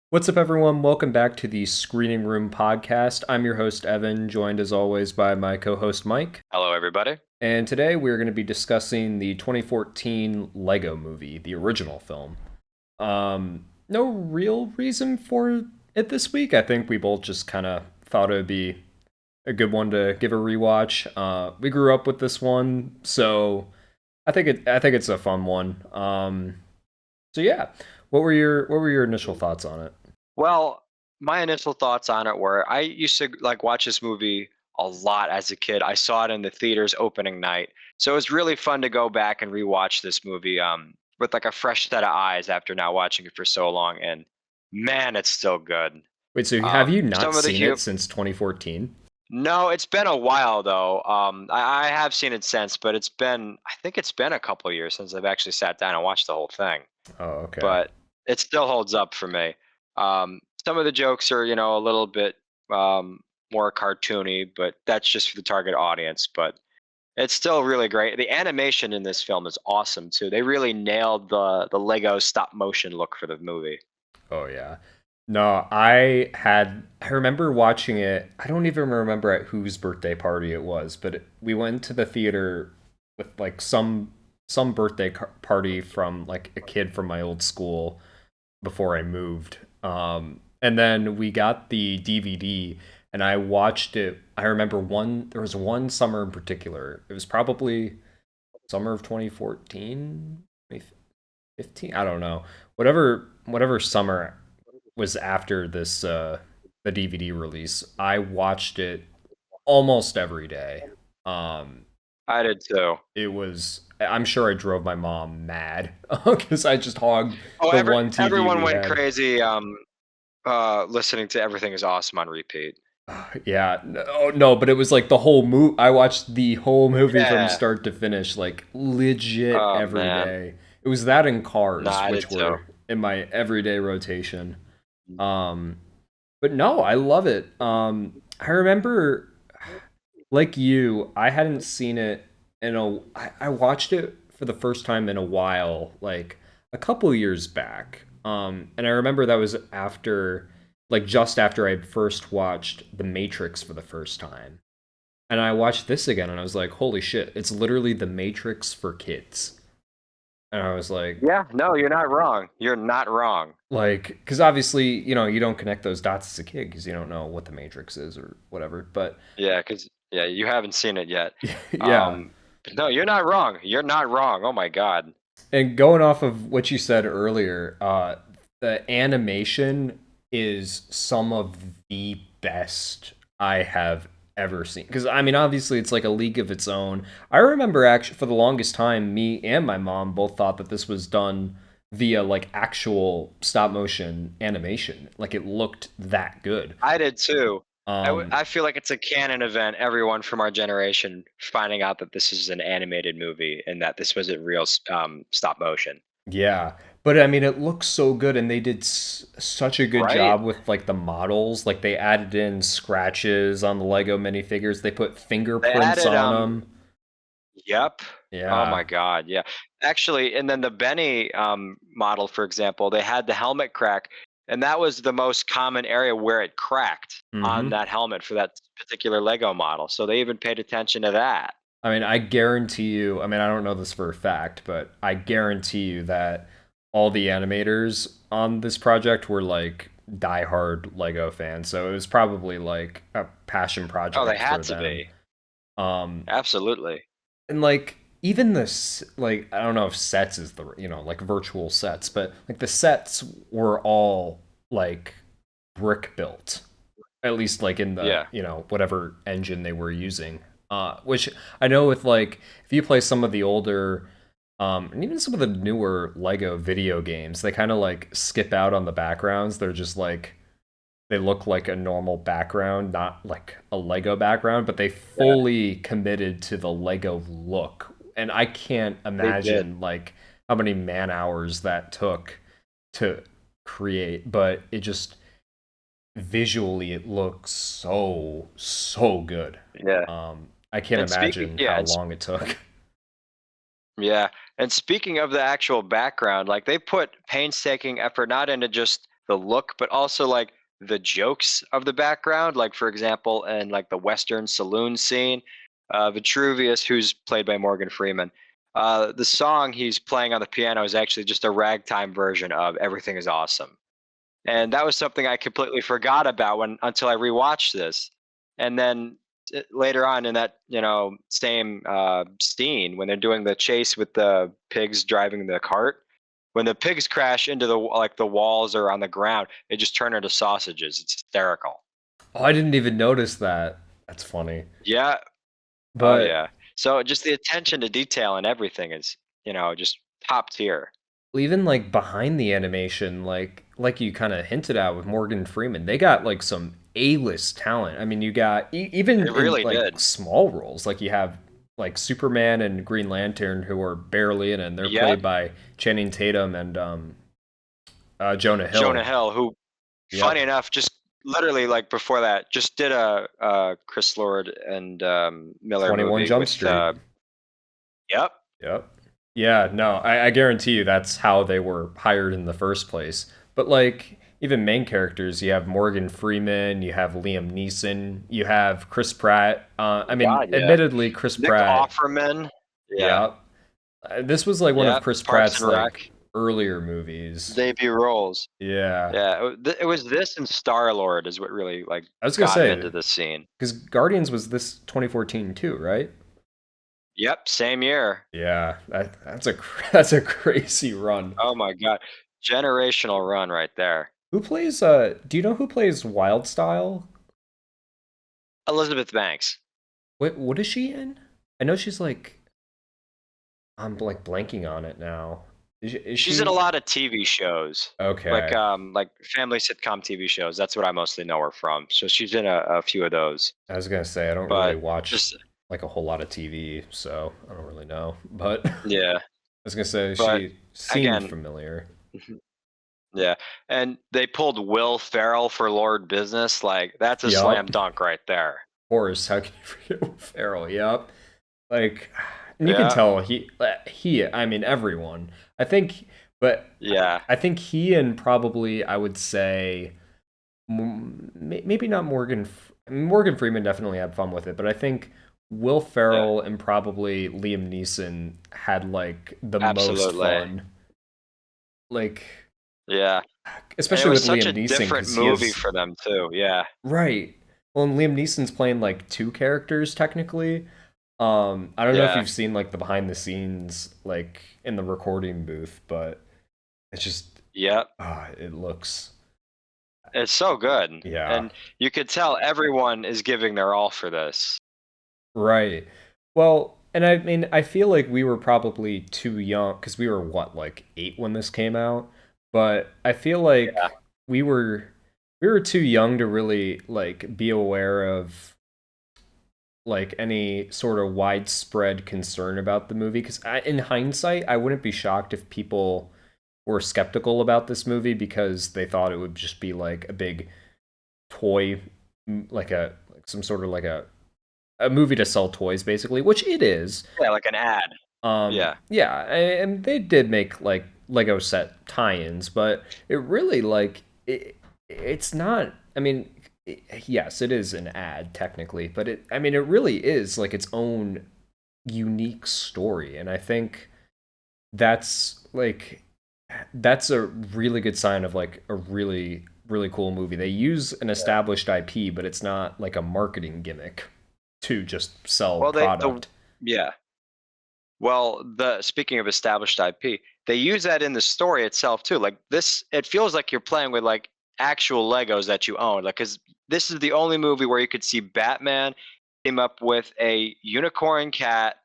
What's up, everyone? Welcome back to the Screening Room podcast. I'm your host, Evan, joined as always by my co host, Mike. Hello, everybody. And today we're going to be discussing the 2014 Lego movie, the original film. No real reason for it this week. I think we both just kind of thought it would be a good one to give a rewatch. We grew up with this one, so I think it's a fun one. So yeah, what were your initial thoughts on it? Well, my initial thoughts on it were I used to watch this movie a lot as a kid. I saw it in the theaters opening night. So it was really fun to go back and rewatch this movie with like a fresh set of eyes after now watching it for so long. And man, it's still good. Wait, so have you not Some of the seen it since 2014? No, it's been a while though. I have seen it since, but I think it's been a couple years since I've actually sat down and watched the whole thing. Oh, okay. But it still holds up for me. Some of the jokes are, a little bit more cartoony, but that's just for the target audience. But it's still really great. The animation in this film is awesome too. They really nailed the Lego stop motion look for the movie. Oh yeah. No, I remember watching it. I don't even remember at whose birthday party it was, but we went to the theater with like some birthday party from like a kid from my old school before I moved. And then we got the DVD and I watched it. I remember there was one summer in particular. It was probably summer of 2014, 2015. I don't know. Whatever summer was after this the DVD release. I watched it almost every day. Um I did too. it was I'm sure I drove my mom mad because I just hogged Oh, the one TV everyone we went had. crazy listening to Everything Is Awesome on repeat. Yeah, no, but it was like the whole movie. I watched the whole movie from Yeah. start to finish, like legit Oh every man. day. It was that in No, Cars, I which did too. were in my everyday rotation. Um, but no, I love it. I remember, like you, I hadn't seen it I watched it for the first time in a while, like a couple years back. And I remember that was after, like just after I first watched The Matrix for the first time. And I watched this again and I was like, holy shit, it's literally The Matrix for kids. And I was Yeah, no, you're not wrong. You're not wrong. because obviously, you don't connect those dots as a kid because you don't know what The Matrix is or whatever. But Yeah, because yeah, you haven't seen it yet. yeah. But no, you're not wrong. You're not wrong. Oh my God. And going off of what you said earlier, the animation is some of the best I have ever seen. Because I mean, obviously, it's like a league of its own. I remember actually for the longest time, me and my mom both thought that this was done via like actual stop motion animation. Like it looked that good. I did too. Um, I feel like it's a canon event. Everyone from our generation finding out that this is an animated movie and that this wasn't real stop motion. Yeah, but I mean, it looks so good, and they did such a good Right? job with like the models. Like they added in scratches on the Lego minifigures. They put They fingerprints added on them. Yep. Oh Yeah. my God. Yeah. Actually, and then the Benny model, for example, they had the helmet crack, and that was the most common area where it cracked on Hmm. that helmet for that particular Lego model. So they even paid attention to that. I mean, I guarantee you. I mean, I don't know this for a fact, but I guarantee you that all the animators on this project were like diehard Lego fans. So it was probably like a passion Oh, they project had for to them. be. Um, Absolutely. and like even this, like I don't know if sets is the like virtual sets, but like the sets were all like brick built, at least like in the Yeah. whatever engine they were using. Which I know with like if you play some of the older and even some of the newer Lego video games, they kind of like skip out on the backgrounds. They're just like they look like a normal background, not like a Lego background, but they Yeah, fully committed to the Lego look. And I can't they did. imagine like how many man hours that took to create, but it just visually it looks so good. Yeah. I can't And speaking, imagine yeah, how long it took. yeah. And speaking of the actual background, like they put painstaking effort not into just the look, but also like the jokes of the background. Like for example, in like the Western saloon scene, Vitruvius, who's played by Morgan Freeman, the song he's playing on the piano is actually just a ragtime version of "Everything Is Awesome." And that was something I completely forgot about when until I rewatched this. And then later on in that, same scene when they're doing the chase with the pigs driving the cart, when the pigs crash into the walls or on the ground, they just turn into sausages. It's hysterical. Oh, I didn't even notice that. That's funny. Yeah. Oh But yeah. So just the attention to detail and everything is, just top tier. even like behind the animation, like you kind of hinted at with Morgan Freeman, they got like some A-list talent. I mean, you got even It in really like did. small roles, like you have like Superman and Green Lantern who are barely in it, and they're Yep. played by Channing Tatum and Jonah Jonah Hill. Hill, who, funny Yep, enough, just literally like before that, just did a Chris Lord and Miller 21 movie Jump with. Street. Yep. Yep. Yeah, no, I guarantee you that's how they were hired in the first place. But like even main characters, you have Morgan Freeman, you have Liam Neeson, you have Chris Pratt. I mean, God, yeah. admittedly, Chris Nick Pratt. Offerman. Yeah. Yeah, this was like one of Yep. Chris Parks Pratt's and Rec. like earlier movies. Debut roles. Yeah, Yeah. It was this and Star Lord is what really like I was gonna got him say into the scene. because Guardians was this 2014 too, right? Yep. Same year. Yeah, that's a that's a crazy run. Oh my God. Generational run right there. Who plays? Do you know who plays Wildstyle? Elizabeth Banks. What is she in? I know she's like I'm like blanking on it now. Is She's in a she lot of TV shows, okay? like family sitcom TV shows. That's what I mostly know her from. So she's in a few of those. I was gonna say I don't really But watch just like a whole lot of TV, so I don't really know. But I yeah, was gonna say but she seemed again, familiar. yeah. And they pulled Will Ferrell for Lord Business. Like that's a slam Yup. dunk right there. Horace, how can you forget Will Ferrell? Yup. Like, and you can Yeah, tell he. I mean, everyone. I think, but yeah, I think he and probably I would say maybe not Morgan. I mean, Morgan Freeman definitely had fun with it, but I think Will yeah, Ferrell and probably Liam Neeson had like the most absolutely. fun. Like, Yeah, and it especially was with such a Liam Neeson different because he movie is for them too. Yeah, right. Well, and Liam Neeson's playing like two characters technically. I don't know if yeah, you've seen like the behind the scenes, like in the recording booth, but it's just yeah. it looks It's so good, yeah. and you could tell everyone is giving their all for this. Right. Well, and I mean, I feel like we were probably too young because we were what, like 8 when this came out. But I feel Yeah, like we were we were too young to really like be aware of like any sort of widespread concern about the movie. Because in hindsight, I wouldn't be shocked if people were skeptical about this movie because they thought it would just be like a big toy, like a like some sort of like a movie to sell toys basically, which it is. yeah, like an ad. Yeah, Yeah, and they did make like Lego set tie-ins, but it really like it's not. I mean, yes, it is an ad technically, but it. I mean, it really is like its own unique story, and I think that's like that's a really good sign of like a really cool movie. They use an yeah. established IP, but it's not like a marketing gimmick to just sell Well, the product. yeah. Well, the speaking of established IP, they use that in the story itself too. Like this, it feels like you're playing with like actual Legos that you own. Like, because this is the only movie where you could see Batman team up with a unicorn cat,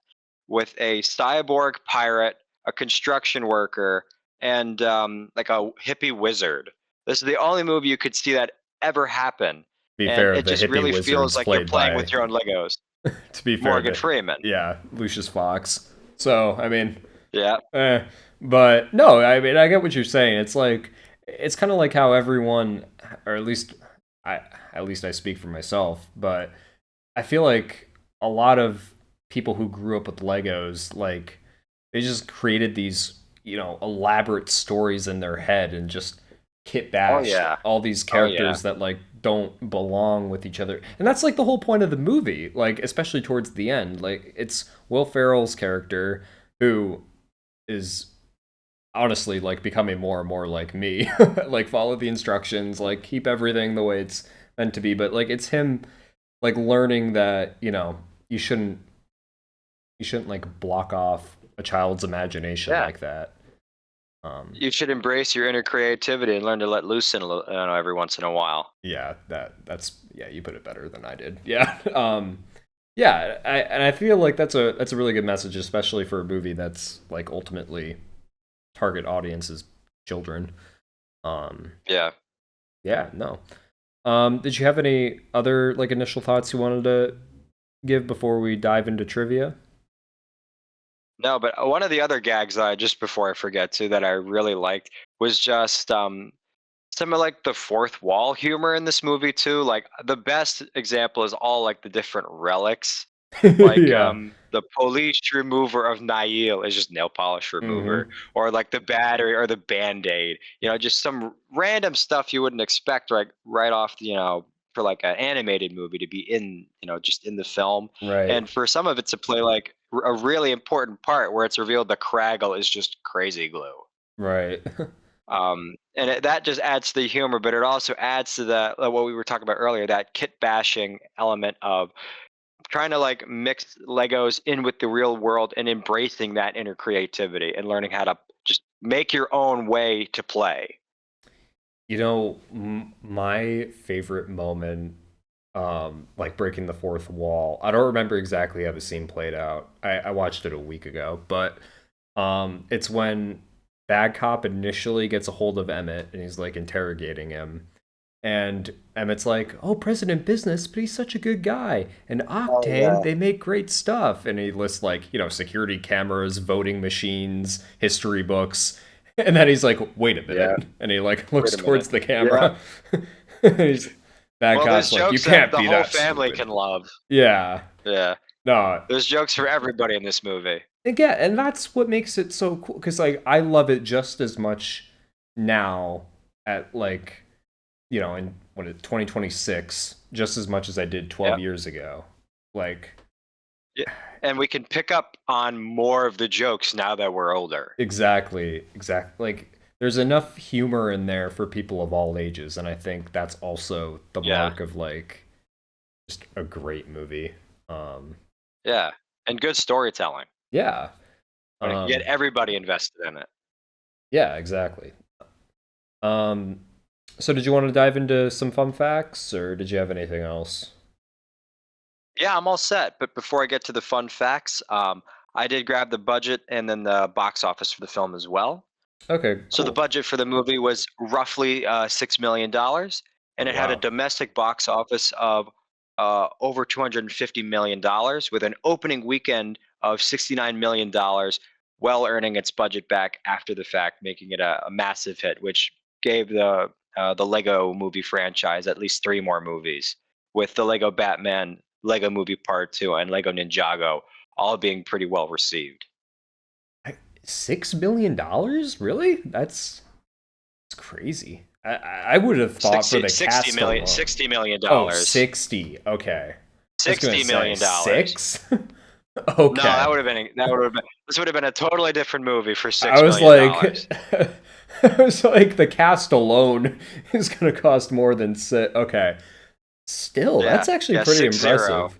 with a cyborg pirate, a construction worker, and like a hippie wizard. This is the only movie you could see that ever happen, Be and fair, it the just hippie really feels wizard's like you're played playing by with your own Legos. to be fair, Morgan the Freeman. yeah, Lucius Fox. So, I mean, Yeah. eh. But no, I mean, I get what you're saying. It's like it's kind of like how everyone, or I at least I speak for myself, but I feel like a lot of people who grew up with Legos, like they just created these, elaborate stories in their head and just kit Oh bashed yeah. all these Oh yeah. characters that like don't belong with each other. And that's like the whole point of the movie, like especially towards the end. Like it's Will Ferrell's character who is honestly like becoming more and more like me. Like follow the instructions, like keep everything the way it's meant to be, but like it's him like learning that, you shouldn't like block off a child's imagination Yeah. like that. Um You should embrace your inner creativity and learn to let loose in a little, every once in a while. yeah, that's yeah, you put it better than I did. Yeah. Yeah, and I feel like that's a really good message, especially for a movie that's like ultimately target audience is children. Um Yeah. yeah, no. Did you have any other like initial thoughts you wanted to give before we dive into trivia? No, but one of the other gags that just before I forget to that I really liked was just some of like the fourth wall humor in this movie too. Like the best example is all like the different relics. Like Yeah. the police remover of Nail is just nail polish remover, Hmm. or like the battery or the band-aid. Just some random stuff you wouldn't expect right off for like an animated movie to be in just in the film, Right. and for some of it to play like a really important part where it's revealed the Craggle is just crazy glue. Right. And that just adds to the humor, but it also adds to the what we were talking about earlier, that kit bashing element of trying to like mix Legos in with the real world and embracing that inner creativity and learning how to just make your own way to play. My favorite moment, like breaking the fourth wall. I don't remember exactly how the scene played out. I watched it a week ago, but it's when Bad Cop initially gets a hold of Emmett and he's like interrogating him. And Emmett's like, "Oh, President Business, but he's such a good guy. And Oh Octane, yeah, they make great stuff." And he lists like, security cameras, voting machines, history books. And then he's like, "Wait a yeah. minute." And he like Wait looks a minute. towards the Yeah. camera. He's Bad Well, there's Cop's like, "You jokes that can't the be whole that family stupid." can love. Yeah. Yeah. No. There's jokes for everybody in this movie. Yeah, and that's what makes it so cool cuz like I love it just as much now at like in 2026 just as much as I did 12 Yeah. years ago. Like Yeah. And we can pick up on more of the jokes now that we're older. exactly. Like there's enough humor in there for people of all ages, and I think that's also the Yeah. mark of like just a great movie. Um Yeah. And good storytelling yeah. when it can get Um everybody invested in it. yeah, exactly. Um so did you want to dive into some fun facts or did you have anything else? Yeah, I'm all set. But before I get to the fun facts, I did grab the budget and then the box office for the film as well. Okay, So the cool. budget for the movie was roughly $6 million, and Oh it had a wow. domestic box office of over $250 million, with an opening weekend of $69 million, well earning its budget back after the fact, making it a massive hit, which gave the Lego Movie franchise at least three more movies, with the Lego Batman, Lego Movie Part Two, and Lego Ninjago all being pretty well received. $6 million? Really? It's crazy. I would have thought for 60, the 60 cast million, alone. Oh, $60 million. 60. Okay. I was gonna say $60 million. six. No, Okay. that would have been this would have been a totally different movie for I six was million like, dollars. I was like, the cast alone is gonna cost more than six. Okay. Still, Yeah, that's actually yeah, pretty 60, impressive.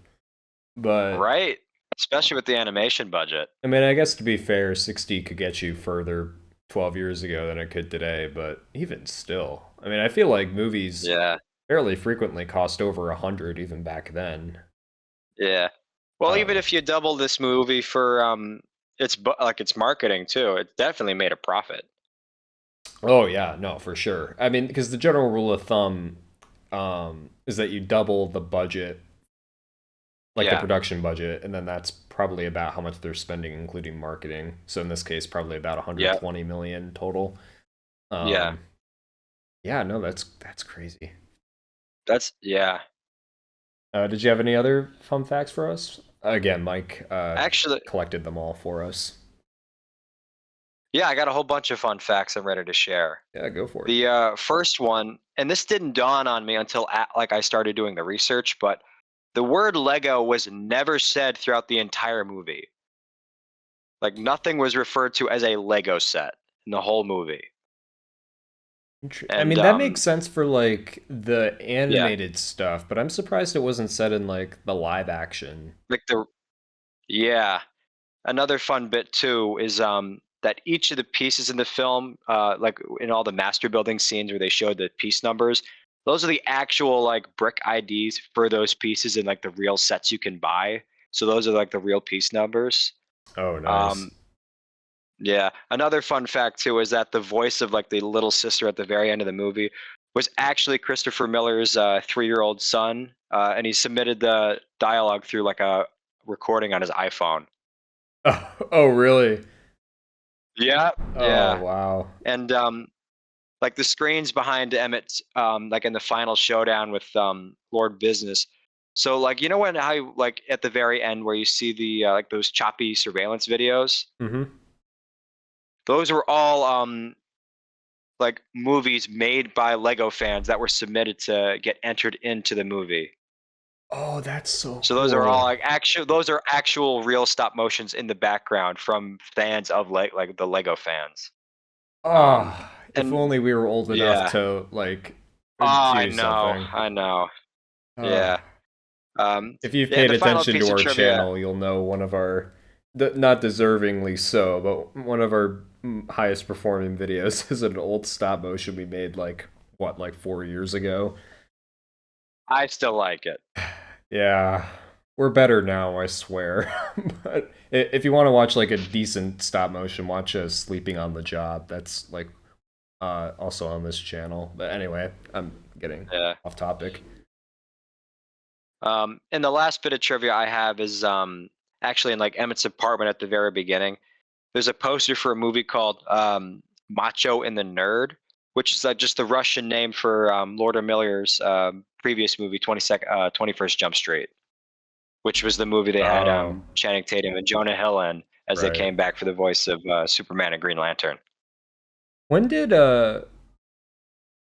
But right? Especially with the animation budget. I mean, I guess to be fair, 60 could get you further 12 years ago than it could today. But even still, I mean, I feel like movies Yeah, fairly frequently cost over 100 even back then. yeah. Well, even Uh, if you double this movie for its marketing too, it definitely made a profit. oh yeah, no, for sure. I mean, because the general rule of thumb is that you double the budget, like the Yeah, production budget, and then that's probably about how much they're spending, including marketing. So in this case, probably about yeah, 120 million total. yeah. Um, yeah, no, that's crazy. Yeah. Did you have any other fun facts for us? Again, Mike Actually, collected them all for us. Yeah, I got a whole bunch of fun facts I'm ready to share. Yeah, go for it. The first one, and this didn't dawn on me until like I started doing the research, but the word Lego was never said throughout the entire movie. Like nothing was referred to as a Lego set in the whole movie. I And mean, that makes sense for like the yeah, animated stuff, but I'm surprised it wasn't said in like the live action. like the yeah. Another fun bit too is that each of the pieces in the film, like in all the master building scenes where they showed the piece numbers, those are the actual like brick IDs for those pieces and like the real sets you can buy. So those are like the real piece numbers. Oh, nice. Um, yeah. Another fun fact too is that the voice of like the little sister at the very end of the movie was actually Christopher Miller's 3-year-old son, and he submitted the dialogue through like a recording on his iPhone. Oh, really? Yeah, Oh, yeah. wow. And like the screens behind Emmett, like in the final showdown with Lord Business. So like when how like at the very end where you see the like those choppy surveillance videos, Mm-hmm. those were all like movies made by Lego fans that were submitted to get entered into the movie. Oh, that's so So those are all cool. like actual those are actual real stop motions in the background from fans of like the Lego fans. Um Ah, if and only we were old enough yeah. to like Oh, I do know. something. I know. Yeah. Ah, Um, if you've yeah, and paid the final attention piece to of our trivia. channel, you'll know one of our, not deservingly so, but one of our highest performing videos is an old stop motion we made like what, like 4 years ago. I still like it. Yeah, we're better now, I swear. But if you want to watch like a decent stop motion, watch Sleeping on the Job. That's like also on this channel. But anyway, I'm getting Yeah. off topic. And the last bit of trivia I have is actually in like Emmett's apartment at the very beginning. There's a poster for a movie called Macho and the Nerd, which is just the Russian name for Lord Miller's previous movie, 21st Jump Street, which was the movie they had Oh, Channing Tatum and Jonah Hill in as they right. came back for the voice of Superman and Green Lantern. When did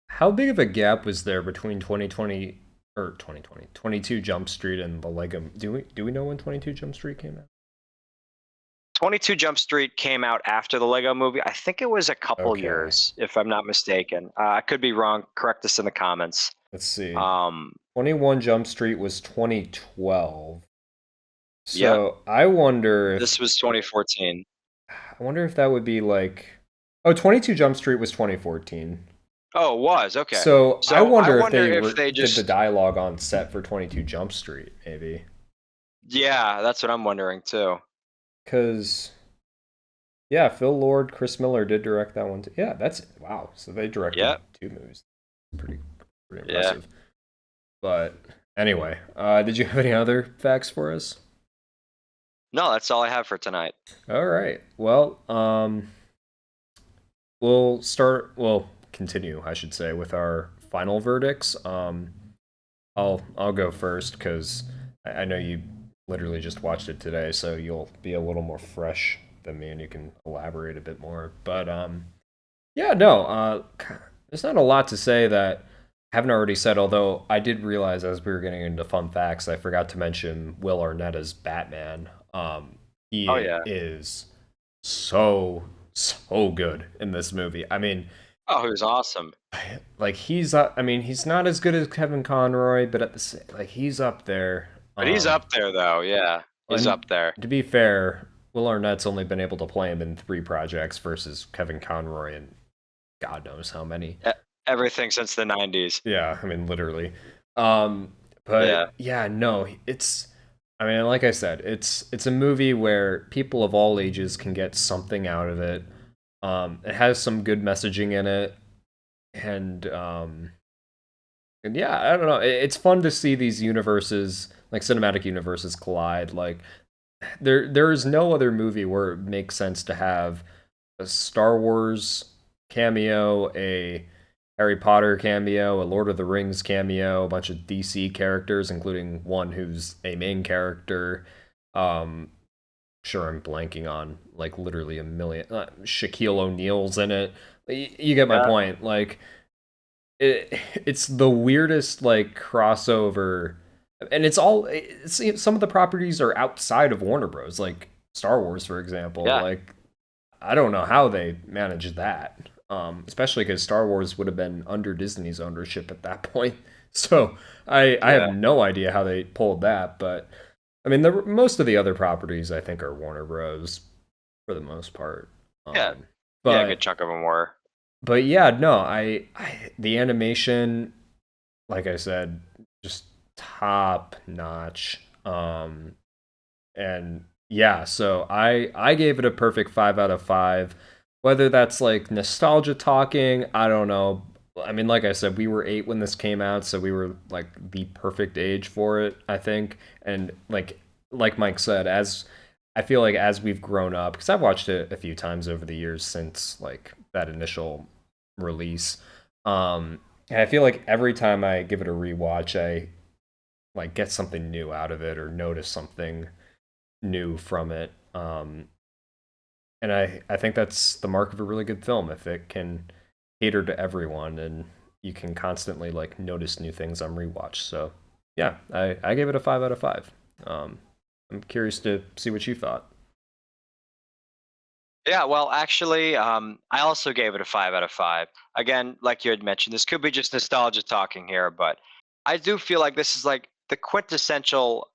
how big of a gap was there between 2020 or 2020 22 Jump Street and the Lego? Do we know when 22 Jump Street came out? 22 Jump Street came out after the Lego movie. I think it was a couple Okay, years, if I'm not mistaken. I could be wrong. Correct us in the comments. let's see. Um, 21 Jump Street was 2012. yep, So this was 2014. I wonder if that would be like, oh, 22 Jump Street was 2014. Oh, it was okay. So I So I wonder if wonder they if they did the just, dialogue on set for 22 Jump Street, maybe. yeah, that's what I'm wondering too. Because, yeah, Phil Lord, Chris Miller did direct that one too. Yeah, that's, wow. So they directed Yep, two movies. Pretty, pretty yeah. impressive. But anyway, did you have any other facts for us? No, that's all I have for tonight. All right. Well, we'll continue, I should say, with our final verdicts. I'll go first because I know you literally just watched it today, so you'll be a little more fresh than me and you can elaborate a bit more. But yeah, no, there's not a lot to say that I haven't already said, although I did realize as we were getting into fun facts, I forgot to mention Will Arnett as Batman. Oh He yeah. is so good in this movie. I mean, Oh, it was awesome. like I mean, he's not as good as Kevin Conroy, but at the same, like he's up there. But he's up there though. Yeah, he's And up there. to be fair, Will Arnett's only been able to play him in 3 projects versus Kevin Conroy in God knows how many. E- Everything since the 90s. Yeah, I mean literally. Um, but Yeah. yeah, no, it's. I mean, like I said, it's a movie where people of all ages can get something out of it. It has some good messaging in it, and yeah, I don't know. It's fun to see these universes, like cinematic universes, collide. Like there is no other movie where it makes sense to have a Star Wars cameo, a Harry Potter cameo, a Lord of the Rings cameo, a bunch of DC characters, including one who's a main character. Um, sure I'm blanking on like literally a million. Shaquille O'Neal's in it. You get my Yeah, point. Like it's the weirdest like crossover, and some of the properties are outside of Warner Bros. Like Star Wars, for example. yeah, Like I don't know how they managed that. Especially because Star Wars would have been under Disney's ownership at that point. So I have yeah, no idea how they pulled that, but I mean, most of the other properties I think are Warner Bros. For the most part. yeah, Um, yeah. A good but chunk of them were. yeah, no, the animation, like I said, just top notch. And yeah, so I gave it a perfect 5 out of 5. Whether that's like nostalgia talking, I don't know. I mean, like I said, we were 8 when this came out, so we were like the perfect age for it, I think. And like Mike said, as I feel like as we've grown up, because I've watched it a few times over the years since like that initial release. And I feel like every time I give it a rewatch, I like get something new out of it or notice something new from it. And I think that's the mark of a really good film if it can cater to everyone and you can constantly like notice new things on rewatch. So yeah, I gave it a 5 out of 5. I'm curious to see what you thought. Yeah, well, actually, I also gave it a 5 out of 5. Again, like you had mentioned, this could be just nostalgia talking here, but I do feel like this is like the quintessential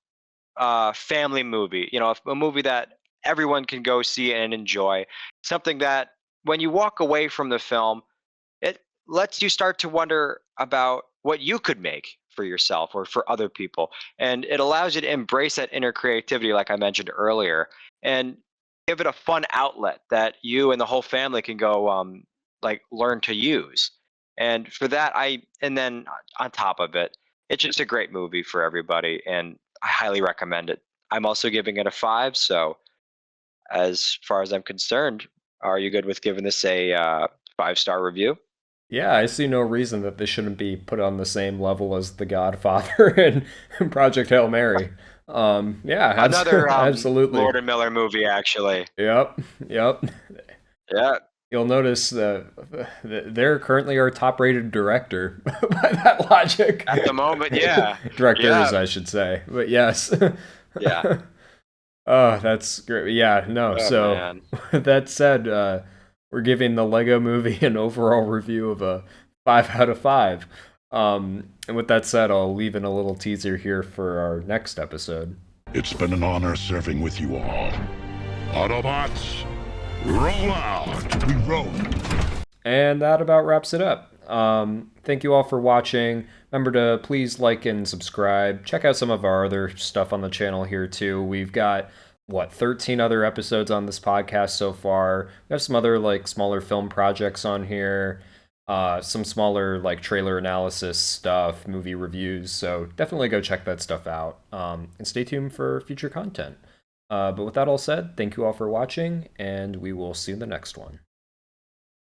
family movie. You know, a movie that everyone can go see and enjoy. Something that when you walk away from the film, it lets you start to wonder about what you could make for yourself or for other people, and it allows you to embrace that inner creativity like I mentioned earlier, and give it a fun outlet that you and the whole family can go like learn to use. And for that, and then on top of it, it's just a great movie for everybody, and I highly recommend it. I'm also giving it a 5, so as far as I'm concerned, are you good with giving this a 5-star review? Yeah, I see no reason that this shouldn't be put on the same level as The Godfather and Project Hail Mary. Yeah, Another absolutely. Lord and Miller movie, actually. Yep, yep. Yeah, You'll notice that they're currently our top-rated director by that logic. at the moment, yeah, Directors, yeah, I should say. But yes. yeah. Oh, that's great. Yeah, no. Oh So man. that said, we're giving the Lego Movie an overall review of a 5 out of 5. And with that said, I'll leave in a little teaser here for our next episode. It's been an honor serving with you all. Autobots, roll out! We roll. And that about wraps it up. Thank you all for watching. Remember to please like and subscribe. Check out some of our other stuff on the channel here too. We've got 13 other episodes on this podcast so far. We have some other like smaller film projects on here. Some smaller like trailer analysis stuff, movie reviews. So definitely go check that stuff out. And stay tuned for future content. But with that all said, thank you all for watching, and we will see you in the next one.